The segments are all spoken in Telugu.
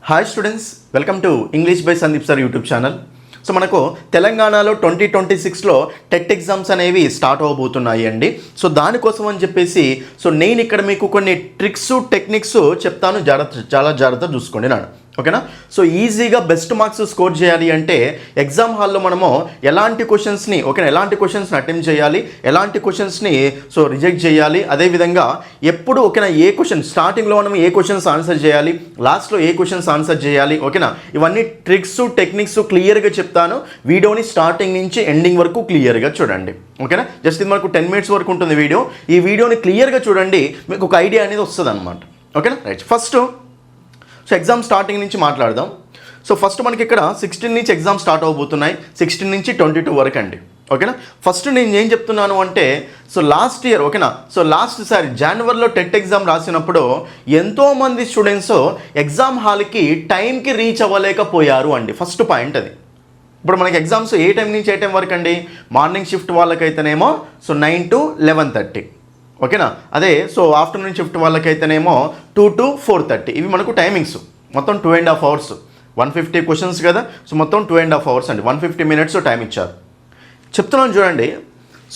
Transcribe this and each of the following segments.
Hi students, welcome to English by Sandeep sir YouTube channel. So మనకు తెలంగాణలో 2026లో టెట్ ఎగ్జామ్స్ అనేవి స్టార్ట్ అవబోతున్నాయి అండి. సో దానికోసం అని చెప్పేసి నేను ఇక్కడ మీకు కొన్ని ట్రిక్స్ టెక్నిక్స్ చెప్తాను, చాలా జాగ్రత్త చూసుకోండి నాన్న, ఓకేనా. సో ఈజీగా బెస్ట్ మార్క్స్ స్కోర్ చేయాలి అంటే ఎగ్జామ్ హాల్లో మనము ఎలాంటి క్వశ్చన్స్ని ఎలాంటి క్వశ్చన్స్ని అటెంప్ట్ చేయాలి, ఎలాంటి క్వశ్చన్స్ని రిజెక్ట్ చేయాలి, అదేవిధంగా ఎప్పుడు ఏ క్వశ్చన్ స్టార్టింగ్లో మనం ఏ క్వశ్చన్స్ ఆన్సర్ చేయాలి, లాస్ట్లో ఏ క్వశ్చన్స్ ఆన్సర్ చేయాలి, ఓకేనా. ఇవన్నీ ట్రిక్స్ టెక్నిక్స్ క్లియర్గా చెప్తాను. వీడియోని స్టార్టింగ్ నుంచి ఎండింగ్ వరకు క్లియర్గా చూడండి, ఓకేనా. జస్ట్ ఇది మనకు 10 minutes వరకు ఉంటుంది వీడియో. ఈ వీడియోని క్లియర్గా చూడండి, మీకు ఒక ఐడియా అనేది వస్తుంది అనమాట, ఓకేనా. రైట్, ఫస్ట్ ఎగ్జామ్ స్టార్టింగ్ నుంచి మాట్లాడదాం. ఫస్ట్ మనకి ఇక్కడ 16 నుంచి ఎగ్జామ్ స్టార్ట్ అవబోతున్నాయి, 16 నుంచి 22 వరకు అండి, ఓకేనా. ఫస్ట్ నేను ఏం చెప్తున్నాను అంటే లాస్ట్ ఇయర్, ఓకేనా. లాస్ట్ సారి జనవరిలో టెట్ ఎగ్జామ్ రాసినప్పుడు ఎంతోమంది స్టూడెంట్స్ ఎగ్జామ్ హాల్కి టైంకి రీచ్ అవ్వలేకపోయారు అండి. ఫస్ట్ పాయింట్ అది. ఇప్పుడు మనకి ఎగ్జామ్స్ ఏ టైం నుంచి ఏ టైం వరకు అండి? మార్నింగ్ షిఫ్ట్ వాళ్ళకైతేనేమో 9 to 11:30, ఓకేనా. అదే ఆఫ్టర్నూన్ షిఫ్ట్ వాళ్ళకైతేనేమో 2 to 4:30. ఇవి మనకు టైమింగ్స్ మొత్తం 2.5 hours, 150 క్వశ్చన్స్ కదా. మొత్తం 2.5 hours అండి, 150 minutes టైం ఇచ్చారు. చెప్తున్నాను చూడండి.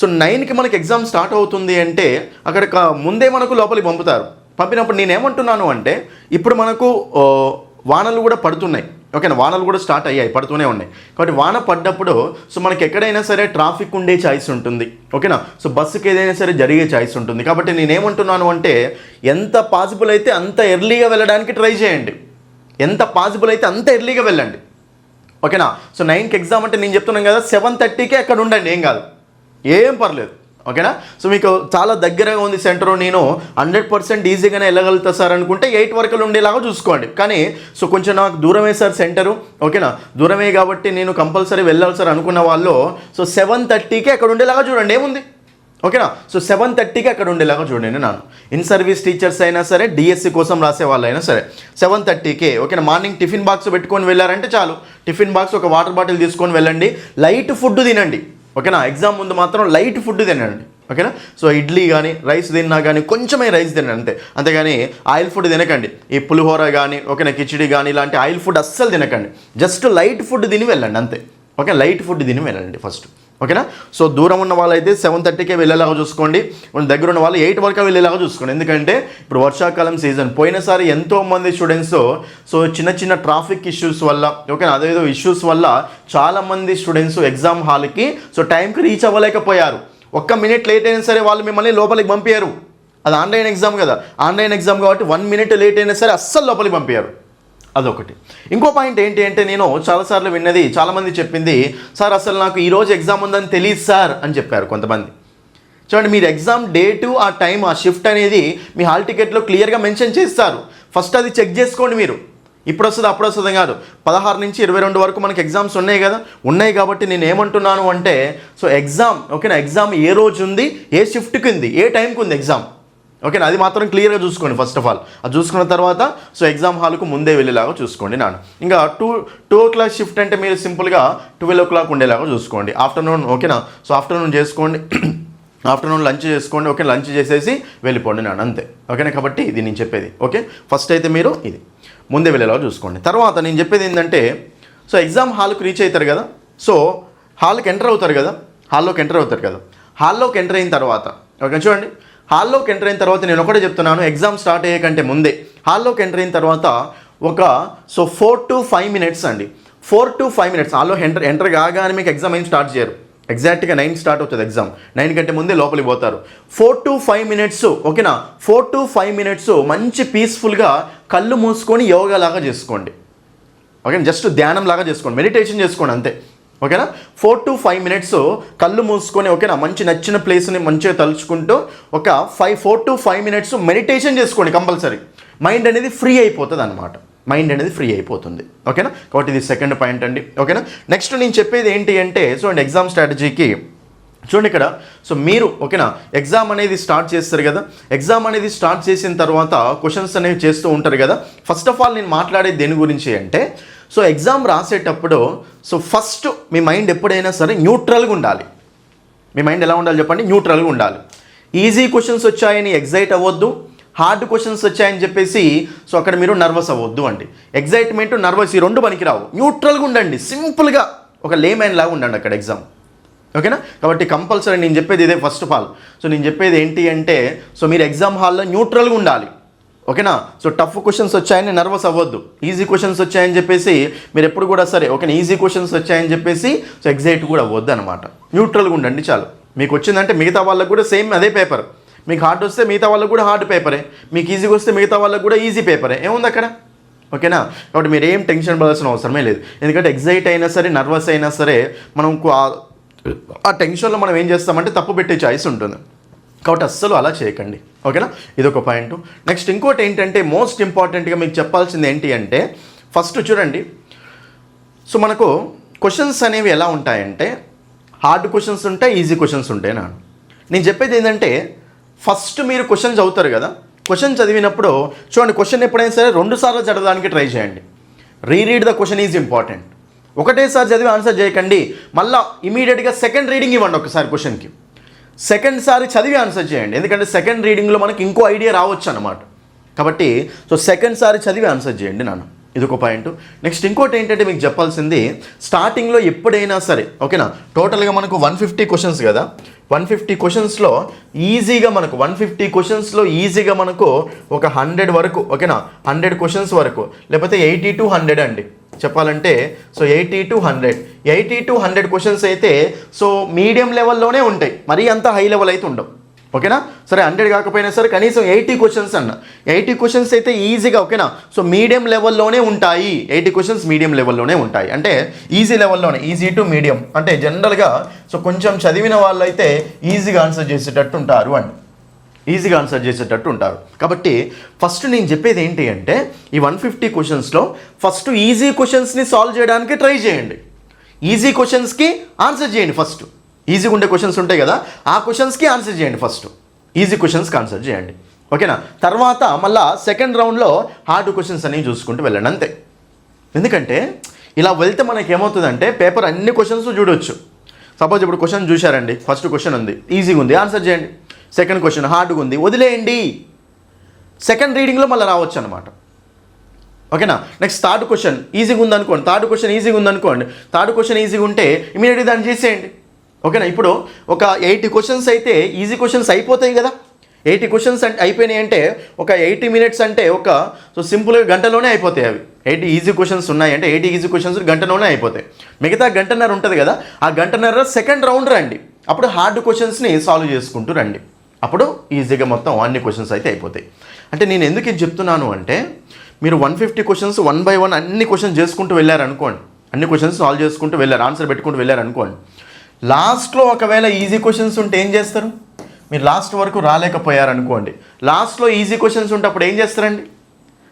9కి మనకి ఎగ్జామ్ స్టార్ట్ అవుతుంది అంటే అక్కడ ముందే మనకు లోపలికి పంపుతారు. పంపినప్పుడు నేనేమంటున్నాను అంటే ఇప్పుడు మనకు వానలు కూడా పడుతున్నాయి, ఓకేనా. వానలు కూడా స్టార్ట్ అయ్యాయి, పడుతూనే ఉన్నాయి. కాబట్టి వాన పడ్డప్పుడు మనకి ఎక్కడైనా సరే ట్రాఫిక్ ఉండే ఛాయిస్ ఉంటుంది, ఓకేనా. బస్సుకి ఏదైనా సరే జరిగే ఛాయిస్ ఉంటుంది. కాబట్టి నేనేమంటున్నాను అంటే ఎంత పాసిబుల్ అయితే అంత ఎర్లీగా వెళ్ళడానికి ట్రై చేయండి, ఎంత పాసిబుల్ అయితే అంత ఎర్లీగా వెళ్ళండి, ఓకేనా. 9కి ఎగ్జామ్ అంటే నేను చెప్తున్నాను కదా, 7:30కే అక్కడ ఉండండి, ఏం కాదు, ఏం పర్లేదు, ఓకేనా. మీకు చాలా దగ్గరగా ఉంది సెంటర్, నేను 100% ఈజీగానే వెళ్ళగలుగుతా సార్ అనుకుంటే 8 వరకు ఉండేలాగా చూసుకోండి. కానీ కొంచెం నాకు దూరమే సార్ సెంటరు, ఓకేనా, దూరమే కాబట్టి నేను కంపల్సరీ వెళ్ళాలి సార్ అనుకున్న వాళ్ళు 7:30కే అక్కడ ఉండేలాగా చూడండి, ఏముంది, ఓకేనా. 7:30కి అక్కడ ఉండేలాగా చూడండి నాన్న. ఇన్ సర్వీస్ టీచర్స్ అయినా సరే, డిఎస్సి కోసం రాసే వాళ్ళైనా సరే 7:30కే, ఓకేనా. మార్నింగ్ టిఫిన్ బాక్స్ పెట్టుకొని వెళ్ళారంటే చాలు, టిఫిన్ బాక్స్ ఒక వాటర్ బాటిల్ తీసుకొని వెళ్ళండి, లైట్ ఫుడ్ తినండి, ఓకేనా. ఎగ్జామ్ ముందు మాత్రం లైట్ ఫుడ్ తినండి, ఓకేనా. ఇడ్లీ కానీ రైస్ తిన్నా కానీ కొంచెమే రైస్ తినండి, అంతేగాని ఆయిల్ ఫుడ్ తినకండి. ఈ పులిహోర కానీ, ఓకేనా, కిచిడి కానీ ఇలాంటి ఆయిల్ ఫుడ్ అస్సలు తినకండి. జస్ట్ లైట్ ఫుడ్ తిని వెళ్ళండి అంతే, ఓకే. లైట్ ఫుడ్ తిని వెళ్ళండి ఫస్ట్, ఓకేనా. దూరం ఉన్న వాళ్ళైతే 7:30కే వెళ్ళేలాగా చూసుకోండి, దగ్గర ఉన్న వాళ్ళు 8 వరకు వెళ్ళేలాగా చూసుకోండి. ఎందుకంటే ఇప్పుడు వర్షాకాలం సీజన్. పోయినసారి ఎంతోమంది స్టూడెంట్స్ చిన్న ట్రాఫిక్ ఇష్యూస్ వల్ల, ఓకేనా, అదేదో ఇష్యూస్ వల్ల చాలామంది స్టూడెంట్స్ ఎగ్జామ్ హాల్కి టైంకి రీచ్ అవ్వలేకపోయారు. 1 minute లేట్ అయినా సరే వాళ్ళు మిమ్మల్ని లోపలికి పంపించారు. అది ఆన్లైన్ ఎగ్జామ్ కదా, ఆన్లైన్ ఎగ్జామ్ కాబట్టి 1 minute లేట్ అయినా సరే అస్సలు లోపలికి పంపించారు. అదొకటి. ఇంకో పాయింట్ ఏంటి అంటే నేను చాలాసార్లు విన్నది, చాలామంది చెప్పింది, సార్ అసలు నాకు ఈరోజు ఎగ్జామ్ ఉందని తెలియదు సార్ అని చెప్పారు కొంతమంది. చూడండి, మీరు ఎగ్జామ్ డేటు, ఆ టైం, ఆ షిఫ్ట్ అనేది మీ హాల్ టికెట్లో క్లియర్గా మెన్షన్ చేస్తారు. ఫస్ట్ అది చెక్ చేసుకోండి మీరు. ఇప్పుడు వస్తుంది అప్పుడు వస్తుంది కాదు. 16 నుంచి 22 వరకు మనకి ఎగ్జామ్స్ ఉన్నాయి కదా, ఉన్నాయి కాబట్టి నేను ఏమంటున్నాను అంటే ఎగ్జామ్, ఓకేనా, ఎగ్జామ్ ఏ రోజు ఉంది, ఏ షిఫ్ట్కి ఉంది, ఏ టైంకి ఉంది ఎగ్జామ్, ఓకేనా, అది మాత్రం క్లియర్గా చూసుకోండి ఫస్ట్ ఆఫ్ ఆల్. అది చూసుకున్న తర్వాత ఎగ్జామ్ హాల్కు ముందే వెళ్ళేలాగా చూసుకోండి నాన్న. ఇంకా 2 o'clock షిఫ్ట్ అంటే మీరు సింపుల్గా 12 o'clock ఉండేలాగా చూసుకోండి. ఆఫ్టర్నూన్, ఓకేనా. ఆఫ్టర్నూన్ చేసుకోండి, ఆఫ్టర్నూన్ లంచ్ చేసుకోండి, ఓకే, లంచ్ చేసేసి వెళ్ళిపోండి నాన్న, అంతే, ఓకేనా. కాబట్టి ఇది నేను చెప్పేది, ఓకే. ఫస్ట్ అయితే మీరు ఇది ముందే వెళ్ళేలాగా చూసుకోండి. తర్వాత నేను చెప్పేది ఏంటంటే ఎగ్జామ్ హాల్కి రీచ్ అవుతారు కదా, హాల్లోకి ఎంటర్ అవుతారు కదా, హాల్లోకి ఎంటర్ అయిన తర్వాత, ఓకే, చూడండి, హాల్లోకి ఎంటర్ అయిన తర్వాత నేను ఒకటే చెప్తున్నాను, ఎగ్జామ్ స్టార్ట్ అయ్యే కంటే ముందే హాల్లోకి ఎంటర్ అయిన తర్వాత ఒక 4 to 5 minutes అండి, 4 to 5 minutes హాల్లో ఎంటర్ కాగానే మీకు ఎగ్జామ్ ఏం స్టార్ట్ చేయరు. ఎగ్జాక్ట్గా 9 స్టార్ట్ అవుతుంది ఎగ్జామ్, 9 కంటే ముందే లోపలికి పోతారు. 4 to 5 minutes, ఓకేనా, 4 to 5 minutes మంచి పీస్ఫుల్గా కళ్ళు మూసుకొని యోగా లాగా చేసుకోండి, ఓకే, జస్ట్ ధ్యానం లాగా చేసుకోండి, మెడిటేషన్ చేసుకోండి అంతే, ఓకేనా. 4 to 5 minutes కళ్ళు మూసుకొని, ఓకేనా, మంచి నచ్చిన ప్లేస్ని మంచిగా తలుచుకుంటూ ఒక 4 to 5 minutes మెడిటేషన్ చేసుకోండి కంపల్సరీ. మైండ్ అనేది ఫ్రీ అయిపోతుంది అనమాట, మైండ్ అనేది ఫ్రీ అయిపోతుంది, ఓకేనా. కాబట్టి ఇది సెకండ్ పాయింట్ అండి, ఓకేనా. నెక్స్ట్ నేను చెప్పేది ఏంటి అంటే ఎగ్జామ్ స్ట్రాటజీకి చూడండి ఇక్కడ. మీరు, ఓకేనా, ఎగ్జామ్ అనేది స్టార్ట్ చేస్తారు కదా, ఎగ్జామ్ అనేది స్టార్ట్ చేసిన తర్వాత క్వశ్చన్స్ అనేవి చేస్తూ ఉంటారు కదా. ఫస్ట్ ఆఫ్ ఆల్ నేను మాట్లాడేది దేని గురించి అంటే ఎగ్జామ్ రాసేటప్పుడు ఫస్ట్ మీ మైండ్ ఎప్పుడైనా సరే న్యూట్రల్గా ఉండాలి. మీ మైండ్ ఎలా ఉండాలి చెప్పండి? న్యూట్రల్గా ఉండాలి. ఈజీ క్వశ్చన్స్ వచ్చాయని ఎగ్జైట్ అవ్వద్దు, హార్డ్ క్వశ్చన్స్ వచ్చాయని చెప్పేసి సో అక్కడ మీరు నర్వస్ అవ్వద్దు అండి. ఎగ్జైట్మెంట్, నర్వస్ ఈ రెండు పనికిరావు. న్యూట్రల్గా ఉండండి, సింపుల్గా ఒక లేమ్యాన్ లాగా ఉండండి అక్కడ ఎగ్జామ్. ఓకేనా? కాబట్టి కంపల్సరీ నేను చెప్పేది ఇదే ఫస్ట్ ఆఫ్ ఆల్. సో నేను చెప్పేది ఏంటి అంటే సో మీరు ఎగ్జామ్ హాల్లో న్యూట్రల్గా ఉండాలి. ఓకేనా? సో టఫ్ క్వశ్చన్స్ వచ్చాయని నర్వస్ అవ్వద్దు. ఈజీ క్వశ్చన్స్ వచ్చాయని చెప్పేసి మీరు ఎప్పుడు కూడా సరే ఓకేనా ఈజీ క్వశ్చన్స్ వచ్చాయని చెప్పేసి సో ఎగ్జైట్ కూడా అవ్వద్దు అనమాట. న్యూట్రల్గా ఉండండి చాలు. మీకు వచ్చిందంటే మిగతా వాళ్ళకు కూడా సేమ్ అదే పేపర్. మీకు హార్డ్ వస్తే మిగతా వాళ్ళకు కూడా హార్డ్ పేపరే, మీకు ఈజీగా వస్తే మిగతా వాళ్ళకు కూడా ఈజీ పేపరే. ఏముంది అక్కడ? ఓకేనా? కాబట్టి మీరు ఏం టెన్షన్ పడాల్సిన అవసరమే లేదు. ఎందుకంటే ఎగ్జైట్ అయినా సరే నర్వస్ అయినా సరే మనం ఆ టెన్షన్లో మనం ఏం చేస్తామంటే తప్పు పెట్టే ఛాయిస్ ఉంటుంది. కాబట్టి అస్సలు అలా చేయకండి. ఓకేనా? ఇదొక పాయింట్. నెక్స్ట్ ఇంకోటి ఏంటంటే మోస్ట్ ఇంపార్టెంట్గా మీకు చెప్పాల్సింది ఏంటి అంటే ఫస్ట్ చూడండి. సో మనకు క్వశ్చన్స్ అనేవి ఎలా ఉంటాయంటే హార్డ్ క్వశ్చన్స్ ఉంటాయి, ఈజీ క్వశ్చన్స్ ఉంటాయి. నేను చెప్పేది ఏంటంటే ఫస్ట్ మీరు క్వశ్చన్ చదువుతారు కదా, క్వశ్చన్ చదివినప్పుడు చూడండి క్వశ్చన్ ఎప్పుడైనా సరే 2 సార్లు చదవడానికి ట్రై చేయండి. Reread the question is important. ఒకటేసారి చదివి ఆన్సర్ చేయకండి. మళ్ళీ ఇమీడియట్గా సెకండ్ రీడింగ్ ఇవ్వండి ఒకసారి క్వశ్చన్కి. సెకండ్ సారి చదివి ఆన్సర్ చేయండి. ఎందుకంటే సెకండ్ రీడింగ్లో మనకి ఇంకో ఐడియా రావచ్చు అనమాట. కాబట్టి సో సెకండ్ సారి చదివి ఆన్సర్ చేయండి నాన్న. ఇదొక పాయింట్. నెక్స్ట్ ఇంకోటి ఏంటంటే మీకు చెప్పాల్సింది స్టార్టింగ్లో ఎప్పుడైనా సరే ఓకేనా టోటల్గా మనకు 150 క్వశ్చన్స్ కదా, 150 క్వశ్చన్స్లో ఈజీగా మనకు 150 క్వశ్చన్స్లో ఈజీగా మనకు ఒక 100 వరకు ఓకేనా 100 క్వశ్చన్స్ వరకు లేకపోతే 80 to 100 అండి చెప్పాలంటే. సో 80 to 100 క్వశ్చన్స్ అయితే సో మీడియం లెవెల్లోనే ఉంటాయి, మరీ అంత హై లెవెల్ అయితే ఉండవు. ఓకేనా? సరే 100 కాకపోయినా సరే కనీసం 80 క్వశ్చన్స్ అన్న 80 క్వశ్చన్స్ అయితే ఈజీగా ఓకేనా సో మీడియం లెవెల్లోనే ఉంటాయి. 80 క్వశ్చన్స్ మీడియం లెవెల్లోనే ఉంటాయి అంటే ఈజీ లెవెల్లోనే, ఈజీ టు మీడియం అంటే జనరల్గా సో కొంచెం చదివిన వాళ్ళు అయితే ఈజీగా ఆన్సర్ చేసేటట్టు ఉంటారు అండి, ఈజీగా ఆన్సర్ చేసేటట్టు ఉంటారు. కాబట్టి ఫస్ట్ నేను చెప్పేది ఏంటి అంటే ఈ 150 క్వశ్చన్స్లో ఫస్ట్ ఈజీ క్వశ్చన్స్ని సాల్వ్ చేయడానికి ట్రై చేయండి. ఈజీ క్వశ్చన్స్కి ఆన్సర్ చేయండి. ఫస్ట్ ఈజీగా ఉండే క్వశ్చన్స్ ఉంటాయి కదా ఆ క్వశ్చన్స్కి ఆన్సర్ చేయండి. ఫస్ట్ ఈజీ క్వశ్చన్స్కి ఆన్సర్ చేయండి. ఓకేనా? తర్వాత మళ్ళీ సెకండ్ రౌండ్లో హార్డ్ క్వశ్చన్స్ అనేవి చూసుకుంటూ వెళ్ళండి అంతే. ఎందుకంటే ఇలా వెళ్తే మనకి ఏమవుతుందంటే పేపర్ అన్ని క్వశ్చన్స్ చూడవచ్చు. సపోజ్ ఇప్పుడు క్వశ్చన్ చూశారండి, ఫస్ట్ క్వశ్చన్ ఉంది ఈజీగా ఉంది ఆన్సర్ చేయండి, సెకండ్ క్వశ్చన్ హార్డ్గా ఉంది వదిలేయండి, సెకండ్ రీడింగ్లో మళ్ళీ రావచ్చు అనమాట. ఓకేనా? నెక్స్ట్ థర్డ్ క్వశ్చన్ ఈజీగా ఉందనుకోండి, థర్డ్ క్వశ్చన్ ఈజీగా ఉందనుకోండి, థర్డ్ క్వశ్చన్ ఈజీగా ఉంటే ఇమీడియట్గా దాన్ని చేసేయండి. ఓకేనా? ఇప్పుడు ఒక 80 క్వశ్చన్స్ అయితే ఈజీ క్వశ్చన్స్ అయిపోతాయి కదా. 80 క్వశ్చన్స్ అంటే అయిపోయినాయి అంటే ఒక 80 minutes అంటే ఒక సో సింపుల్గా గంటలోనే అయిపోతాయి అవి. 80 ఈజీ క్వశ్చన్స్ ఉన్నాయంటే 80 ఈజీ క్వశ్చన్స్ గంటలోనే అయిపోతాయి. మిగతా గంటన్నర ఉంటుంది కదా ఆ గంటన్నర సెకండ్ రౌండ్ రండి, అప్పుడు హార్డ్ క్వశ్చన్స్ని సాల్వ్ చేసుకుంటూ రండి, అప్పుడు ఈజీగా మొత్తం అన్ని క్వశ్చన్స్ అయితే అయిపోతాయి. అంటే నేను ఎందుకు ఇది చెప్తున్నాను అంటే మీరు 150 క్వశ్చన్స్ 1 by 1 అన్ని క్వశ్చన్స్ చేసుకుంటూ వెళ్ళారనుకోండి, అన్ని క్వశ్చన్స్ సాల్వ్ చేసుకుంటూ వెళ్ళారు, ఆన్సర్ పెట్టుకుంటూ వెళ్ళారనుకోండి, లాస్ట్లో ఒకవేళ ఈజీ క్వశ్చన్స్ ఉంటే ఏం చేస్తారు? మీరు లాస్ట్ వరకు రాలేకపోయారనుకోండి, లాస్ట్లో ఈజీ క్వశ్చన్స్ ఉంటే అప్పుడు ఏం చేస్తారండి?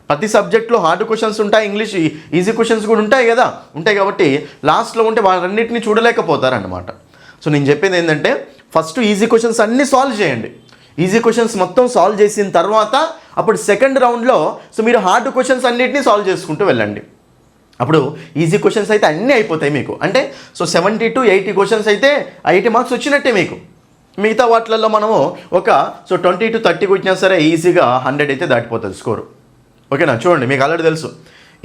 ప్రతి సబ్జెక్ట్లో హార్డ్ క్వశ్చన్స్ ఉంటాయి, ఇంగ్లీష్ ఈజీ క్వశ్చన్స్ కూడా ఉంటాయి కదా, ఉంటాయి కాబట్టి లాస్ట్లో ఉంటే వాళ్ళన్నింటినీ చూడలేకపోతారన్నమాట. సో నేను చెప్పేది ఏంటంటే ఫస్ట్ ఈజీ క్వశ్చన్స్ అన్నీ సాల్వ్ చేయండి. ఈజీ క్వశ్చన్స్ మొత్తం సాల్వ్ చేసిన తర్వాత అప్పుడు సెకండ్ రౌండ్లో సో మీరు హార్డ్ క్వశ్చన్స్ అన్నింటినీ సాల్వ్ చేసుకుంటూ వెళ్ళండి. అప్పుడు ఈజీ క్వశ్చన్స్ అయితే అన్నీ అయిపోతాయి మీకు. అంటే సో 70 to 80 క్వశ్చన్స్ అయితే 80 మార్క్స్ వచ్చినట్టే మీకు. మిగతా వాటిలలో మనము ఒక సో 20 to 30 వచ్చినా సరే ఈజీగా 100 అయితే దాటిపోతుంది స్కోరు. ఓకేనా? చూడండి మీకు ఆల్రెడీ తెలుసు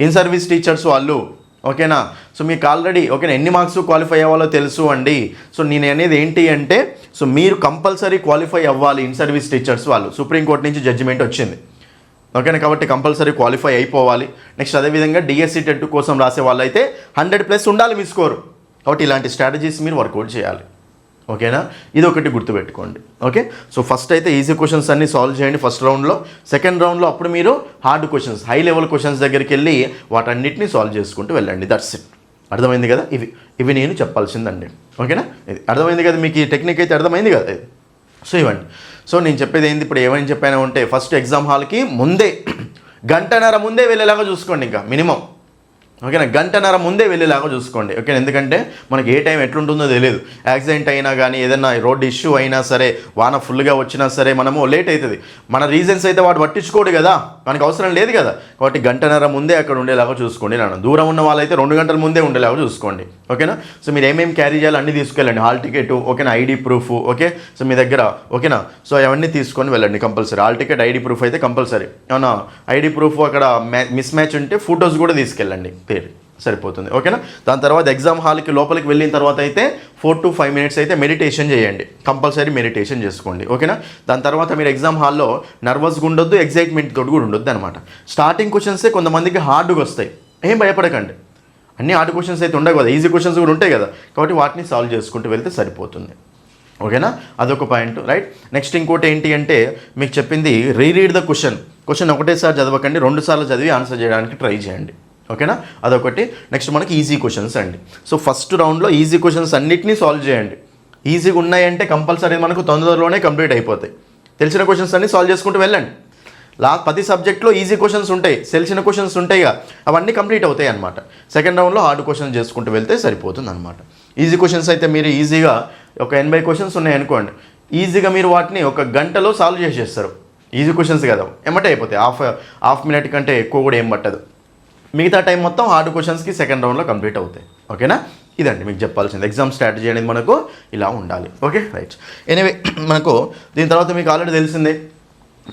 ఇన్ సర్వీస్ టీచర్స్ వాళ్ళు ఓకేనా సో మీకు ఆల్రెడీ ఓకేనా ఎన్ని మార్క్స్ క్వాలిఫై అవ్వాలో తెలుసు అండి. సో నేను అనేది ఏంటి అంటే సో మీరు కంపల్సరీ క్వాలిఫై అవ్వాలి ఇన్ సర్వీస్ టీచర్స్ వాళ్ళు, సుప్రీంకోర్టు నుంచి జడ్జిమెంట్ వచ్చింది. ఓకేనా? కాబట్టి కంపల్సరీ క్వాలిఫై అయిపోవాలి. నెక్స్ట్ అదేవిధంగా డిఎస్సి టెట్ కోసం రాసే వాళ్ళు అయితే 100+ ఉండాలి మీ స్కోరు. కాబట్టి ఇలాంటి స్ట్రాటజీస్ మీరు వర్కౌట్ చేయాలి. ఓకేనా? ఇది ఒకటి గుర్తుపెట్టుకోండి. ఓకే? సో ఫస్ట్ అయితే ఈజీ క్వశ్చన్స్ అన్ని సాల్వ్ చేయండి ఫస్ట్ రౌండ్లో. సెకండ్ రౌండ్లో అప్పుడు మీరు hard questions high level questions దగ్గరికి వెళ్ళి వాటన్నిటిని సాల్వ్ చేసుకుంటూ వెళ్ళండి. That's it. అర్థమైంది కదా? ఇవి నేను చెప్పాల్సిందండి. ఓకేనా? ఇది అర్థమైంది కదా మీకు? ఈ టెక్నిక్ అయితే అర్థమైంది కదా? సో ఇవ్వండి. సో నేను చెప్పేది ఏంది ఇప్పుడు ఏమైనా చెప్పాను అంటే ఫస్ట్ ఎగ్జామ్ హాల్కి ముందే గంటన్నర ముందే వెళ్ళేలాగా చూసుకోండి. ఇంకా మినిమం ఓకేనా గంటన్నర ముందే వెళ్ళేలాగా చూసుకోండి. ఓకే? ఎందుకంటే మనకి ఏ టైం ఎట్లుంటుందో తెలియదు. యాక్సిడెంట్ అయినా కానీ ఏదైనా రోడ్ ఇష్యూ అయినా సరే వాన ఫుల్గా వచ్చినా సరే మనము లేట్ అవుతుంది. మన రీజన్స్ అయితే వాడు పట్టించుకోడు కదా. మనకు అవసరం లేదు కదా, కాబట్టి గంటన్నర ముందే అక్కడ ఉండేలాగా చూసుకోండి. నాన్న దూరం ఉన్న వాళ్ళైతే 2 గంటల ముందే ఉండేలాగా చూసుకోండి. ఓకేనా? సో మీరు ఏమేమి క్యారీ చేయాలి అన్నీ తీసుకెళ్ళండి. హాల్ టికెట్, ఓకేనా, ఐడి ప్రూఫ్, ఓకే, సో మీ దగ్గర, ఓకేనా, సో అవన్నీ తీసుకొని వెళ్ళండి compulsory. Hall ticket, ID proof అయితే కంపల్సరీ. ఏమన్నా ఐడి ప్రూఫ్ అక్కడ మిస్ మ్యాచ్ ఉంటే ఫొటోస్ కూడా తీసుకెళ్ళండి, పేరు సరిపోతుంది. ఓకేనా? దాని తర్వాత ఎగ్జామ్ హాల్కి లోపలికి వెళ్ళిన తర్వాత అయితే 4 to 5 minutes అయితే మెడిటేషన్ చేయండి, కంపల్సరీ మెడిటేషన్ చేసుకోండి. ఓకేనా? దాని తర్వాత మీరు ఎగ్జామ్ హాల్లో నర్వస్గా ఉండొద్దు, ఎగ్జైట్మెంట్ తోటి కూడా ఉండొద్దు అనమాట. స్టార్టింగ్ క్వశ్చన్సే కొంతమందికి హార్డ్గా వస్తాయి, ఏం భయపడకండి. అన్ని హార్డ్ క్వశ్చన్స్ అయితే ఉండవు కదా, ఈజీ క్వశ్చన్స్ కూడా ఉంటాయి కదా, కాబట్టి వాటిని సాల్వ్ చేసుకుంటూ వెళ్తే సరిపోతుంది. ఓకేనా? అదొక పాయింట్, రైట్. నెక్స్ట్ ఇంకోటి ఏంటి అంటే మీకు చెప్పింది రీరీడ్ ద క్వశ్చన్ ఒకటేసారి చదవకండి, 2 సార్లు చదివి ఆన్సర్ చేయడానికి ట్రై చేయండి. ఓకేనా? అదొకటి. నెక్స్ట్ మనకి ఈజీ క్వశ్చన్స్ అండి. సో ఫస్ట్ రౌండ్లో ఈజీ క్వశ్చన్స్ అన్నిటినీ సాల్వ్ చేయండి. ఈజీగా ఉన్నాయంటే కంపల్సరీ మనకు తొందరలోనే కంప్లీట్ అయిపోతాయి. తెలిసిన క్వశ్చన్స్ అన్ని సాల్వ్ చేసుకుంటూ వెళ్ళండి. ప్రతి సబ్జెక్ట్లో ఈజీ క్వశ్చన్స్ ఉంటాయి, తెలిసిన క్వశ్చన్స్ ఉంటాయిగా, అవన్నీ కంప్లీట్ అవుతాయి అనమాట. సెకండ్ రౌండ్లో హార్డ్ క్వశ్చన్స్ చేసుకుంటూ వెళ్తే సరిపోతుంది అనమాట. ఈజీ క్వశ్చన్స్ అయితే మీరు ఈజీగా ఒక 80 క్వశ్చన్స్ ఉన్నాయనుకోండి, ఈజీగా మీరు వాటిని 1 గంటలో సాల్వ్ చేసేస్తారు. ఈజీ క్వశ్చన్స్ కదా, ఏమంటే అయిపోతాయి. హాఫ్ మినిట్ కంటే ఎక్కువ కూడా ఏం పట్టదు. మిగతా టైం మొత్తం హార్డ్ క్వశ్చన్స్కి సెకండ్ రౌండ్లో కంప్లీట్ అవుతాయి. ఓకేనా? ఇదండి మీకు చెప్పాల్సింది. ఎగ్జామ్ స్ట్రాటజీ అనేది మనకు ఇలా ఉండాలి. Okay, right. ఎనీవే మనకు దీని తర్వాత మీకు ఆల్రెడీ తెలిసిందే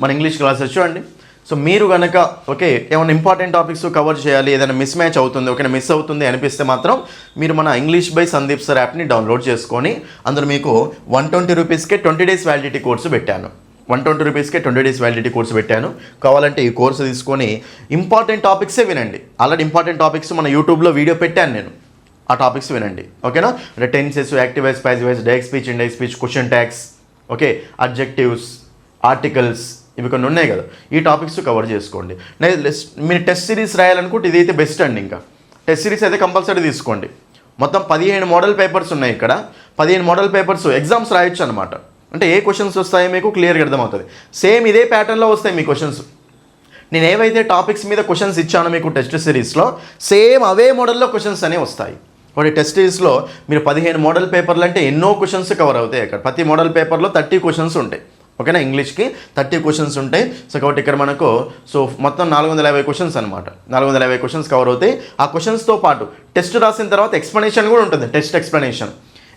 మన ఇంగ్లీష్ క్లాసెస్ చూడండి. సో మీరు కనుక ఓకే ఏమైనా ఇంపార్టెంట్ టాపిక్స్ కవర్ చేయాలి, ఏదైనా మిస్ మ్యాచ్ అవుతుంది, ఓకేనా, మిస్ అవుతుంది అనిపిస్తే మాత్రం మీరు మన ఇంగ్లీష్ బై సందీప్ సార్ యాప్ని డౌన్లోడ్ చేసుకొని అందులో మీకు 120 రూపీస్కే 20 days వ్యాలిడిటీ కోర్సు పెట్టాను. 120 రూపీస్కే 20 days వ్యాలిడిటీ కోర్సు పెట్టాను. కావాలంటే ఈ కోర్సు తీసుకొని ఇంపార్టెంట్ టాపిక్సే వినండి. ఆల్రెడీ ఇంపార్టెంట్ టాపిక్స్ మన యూట్యూబ్లో వీడియో పెట్టాను నేను, ఆ టాపిక్స్ వినండి. ఓకేనా? అంటే tenses, active voice, passive voice, direct speech, indirect speech, question tags, okay, adjectives, articles, ఇవి కొన్ని ఉన్నాయి కదా, ఈ టాపిక్స్ కవర్ చేసుకోండి. మీరు టెస్ట్ సిరీస్ రాయాలనుకుంటే ఇదైతే బెస్ట్ అండి. ఇంకా టెస్ట్ సిరీస్ అయితే కంపల్సరీ తీసుకోండి. మొత్తం 15 మోడల్ పేపర్స్ ఉన్నాయి ఇక్కడ. 15 మోడల్ పేపర్స్ ఎగ్జామ్స్ రాయొచ్చు అనమాట. అంటే ఏ క్వశ్చన్స్ వస్తాయో మీకు క్లియర్గా అర్థమవుతుంది. సేమ్ ఇదే ప్యాటర్న్లో వస్తాయి మీ క్వశ్చన్స్. నేను ఏవైతే టాపిక్స్ మీద క్వశ్చన్స్ ఇచ్చానో మీకు టెస్ట్ సిరీస్లో సేమ్ అవే మోడల్లో క్వశ్చన్స్ అనేవి వస్తాయి. వాటి టెస్ట్ సిరీస్లో మీరు 15 మోడల్ పేపర్లు అంటే ఎన్నో క్వశ్చన్స్ కవర్ అవుతాయి. అక్కడ ప్రతి మోడల్ పేపర్లో 30 క్వశ్చన్స్ ఉంటాయి. ఓకేనా? ఇంగ్లీష్కి 30 క్వశ్చన్స్ ఉంటాయి. సో కాబట్టి ఇక్కడ మనకు మొత్తం 450 క్వశ్చన్స్ అనమాట. 450 క్వశ్చన్స్ కవర్ అవుతాయి. ఆ క్వశ్చన్స్తో పాటు టెస్ట్ రాసిన తర్వాత ఎక్స్ప్లెనేషన్ కూడా ఉంటుంది. టెస్ట్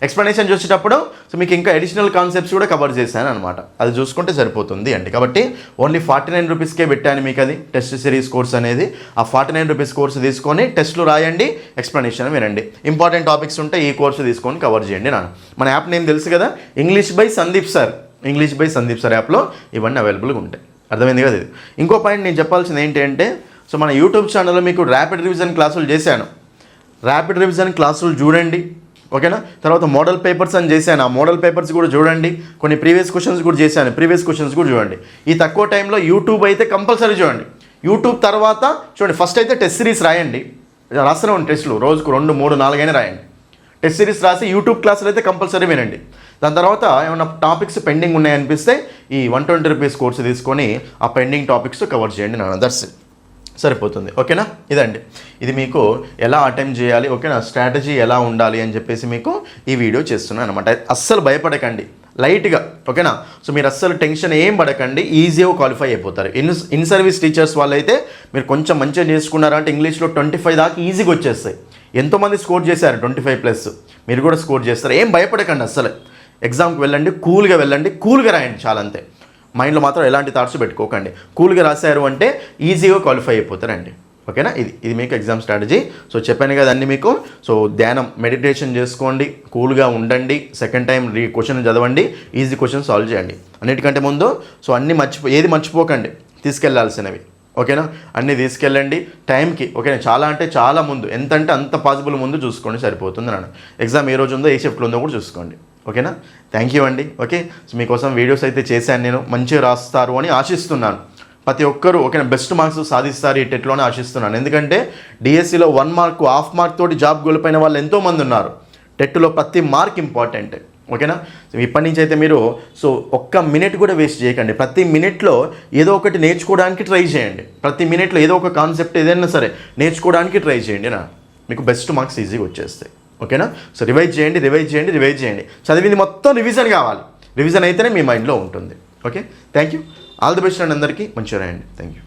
ఎక్స్ప్లెనేషన్ చూసేటప్పుడు సో మీకు ఇంకా అడిషనల్ కాన్సెప్ట్స్ కూడా కవర్ చేశాను అనమాట. అది చూసుకుంటే సరిపోతుంది అండి. కాబట్టి ఓన్లీ 49 రూపీస్కే పెట్టాను మీకు అది టెస్ట్ సిరీస్ కోర్స్ అనేది. ఆ 49 రూపీస్ కోర్సు తీసుకొని టెస్ట్లు రాయండి, ఎక్స్ప్లెనేషన్ వినండి. ఇంపార్టెంట్ టాపిక్స్ ఉంటే ఈ కోర్సు తీసుకొని కవర్ చేయండి. మన యాప్ నేమ్ తెలుసు కదా, ఇంగ్లీష్ బై సందీప్ సార్ యాప్లో ఇవన్నీ అవైలబుల్గా ఉంటాయి. అర్థమైంది కదా ఇది. ఇంకో పాయింట్ నేను చెప్పాల్సింది ఏంటి అంటే సో మన యూట్యూబ్ ఛానల్లో మీకు ర్యాపిడ్ రివిజన్ క్లాసులు చేశాను. ర్యాపిడ్ రివిజన్ క్లాసులు చూడండి. ఓకేనా? తర్వాత మోడల్ పేపర్స్ అని చేశాను, ఆ మోడల్ పేపర్స్ కూడా చూడండి. కొన్ని ప్రీవియస్ క్వశ్చన్స్ కూడా చేశాను, ప్రీవియస్ క్వశ్చన్స్ కూడా చూడండి. ఈ తక్కువ టైంలో యూట్యూబ్ అయితే కంపల్సరీ చూడండి. యూట్యూబ్ తర్వాత చూడండి, ఫస్ట్ అయితే టెస్ట్ సిరీస్ రాయండి. రాస్తూనే ఉండి టెస్టులు రోజుకు 2, 3, 4 అయినా రాయండి. టెస్ట్ సిరీస్ రాసి యూట్యూబ్ క్లాసులు అయితే కంపల్సరీ వినండి. దాని తర్వాత ఏమైనా టాపిక్స్ పెండింగ్ ఉన్నాయనిపిస్తే ఈ 120 రూపీస్ కోర్సు తీసుకొని ఆ పెండింగ్ టాపిక్స్ కవర్ చేయండి. దట్స్ సరిపోతుంది. ఓకేనా? ఇదండి, ఇది మీకు ఎలా అటెంప్ట్ చేయాలి, ఓకేనా, స్ట్రాటజీ ఎలా ఉండాలి అని చెప్పేసి మీకు ఈ వీడియో చేస్తున్నాను అనమాట. అస్సలు భయపడకండి, లైట్గా. ఓకేనా? సో మీరు అస్సలు టెన్షన్ ఏం పడకండి, ఈజీగా క్వాలిఫై అయిపోతారు. ఇన్ సర్వీస్ టీచర్స్ వాళ్ళైతే మీరు కొంచెం మంచిగా చేసుకున్నారంటే ఇంగ్లీష్లో 25 దాకా ఈజీగా వచ్చేస్తాయి. ఎంతోమంది స్కోర్ చేశారు 25+. మీరు కూడా స్కోర్ చేస్తారు. ఏం భయపడకండి అస్సలు. ఎగ్జామ్కి వెళ్ళండి, కూల్గా రాయండి, చాలా అంతే. మైండ్లో మాత్రం ఎలాంటి థాట్స్ పెట్టుకోకండి. కూల్గా రాశారు అంటే ఈజీగా క్వాలిఫై అయిపోతారండి. ఓకేనా? ఇది మీకు ఎగ్జామ్ స్ట్రాటజీ. సో చెప్పాను కదా అన్నీ మీకు. సో ధ్యానం, మెడిటేషన్ చేసుకోండి, కూల్గా ఉండండి, సెకండ్ టైం క్వశ్చన్ చదవండి, ఈజీ క్వశ్చన్ సాల్వ్ చేయండి. అన్నిటికంటే ముందు సో అన్నీ ఏది మర్చిపోకండి, తీసుకెళ్లాల్సినవి. ఓకేనా? అన్నీ తీసుకెళ్ళండి టైంకి. ఓకేనా? చాలా అంటే చాలా ముందు, ఎంతంటే అంత పాసిబుల్ ముందు చూసుకోండి, సరిపోతుంది. నాన్న ఎగ్జామ్ ఏ రోజు ఉందో, ఏ షిఫ్ట్లో ఉందో కూడా చూసుకోండి. ఓకేనా? థ్యాంక్ యూ అండి. ఓకే, సో మీకోసం వీడియోస్ అయితే చేశాను నేను. మంచిగా రాస్తారు అని ఆశిస్తున్నాను. ప్రతి ఒక్కరూ ఓకేనా బెస్ట్ మార్క్స్ సాధిస్తారు ఈ టెట్లోనే ఆశిస్తున్నాను. ఎందుకంటే డిఎస్సిలో 1 మార్క్, హాఫ్ మార్క్ తోటి జాబ్ కోల్పోయిన వాళ్ళు ఎంతోమంది ఉన్నారు. టెట్లో ప్రతి మార్క్ ఇంపార్టెంట్. ఓకేనా? సో ఇప్పటి నుంచి అయితే మీరు సో 1 మినిట్ కూడా వేస్ట్ చేయకండి. ప్రతి మినిట్లో ఏదో ఒకటి నేర్చుకోవడానికి ట్రై చేయండి. ప్రతి మినిట్లో ఏదో ఒక కాన్సెప్ట్ ఏదైనా సరే నేర్చుకోవడానికి ట్రై చేయండి. మీకు బెస్ట్ మార్క్స్ ఈజీగా వచ్చేస్తాయి. ఓకేనా? సో రివైజ్ చేయండి. చదివింది మొత్తం రివిజన్ కావాలి. రివిజన్ అయితేనే మీ మైండ్లో ఉంటుంది. Okay, thank you. All the best అండి అందరికీ. మంచిగా రాయండి. Thank you.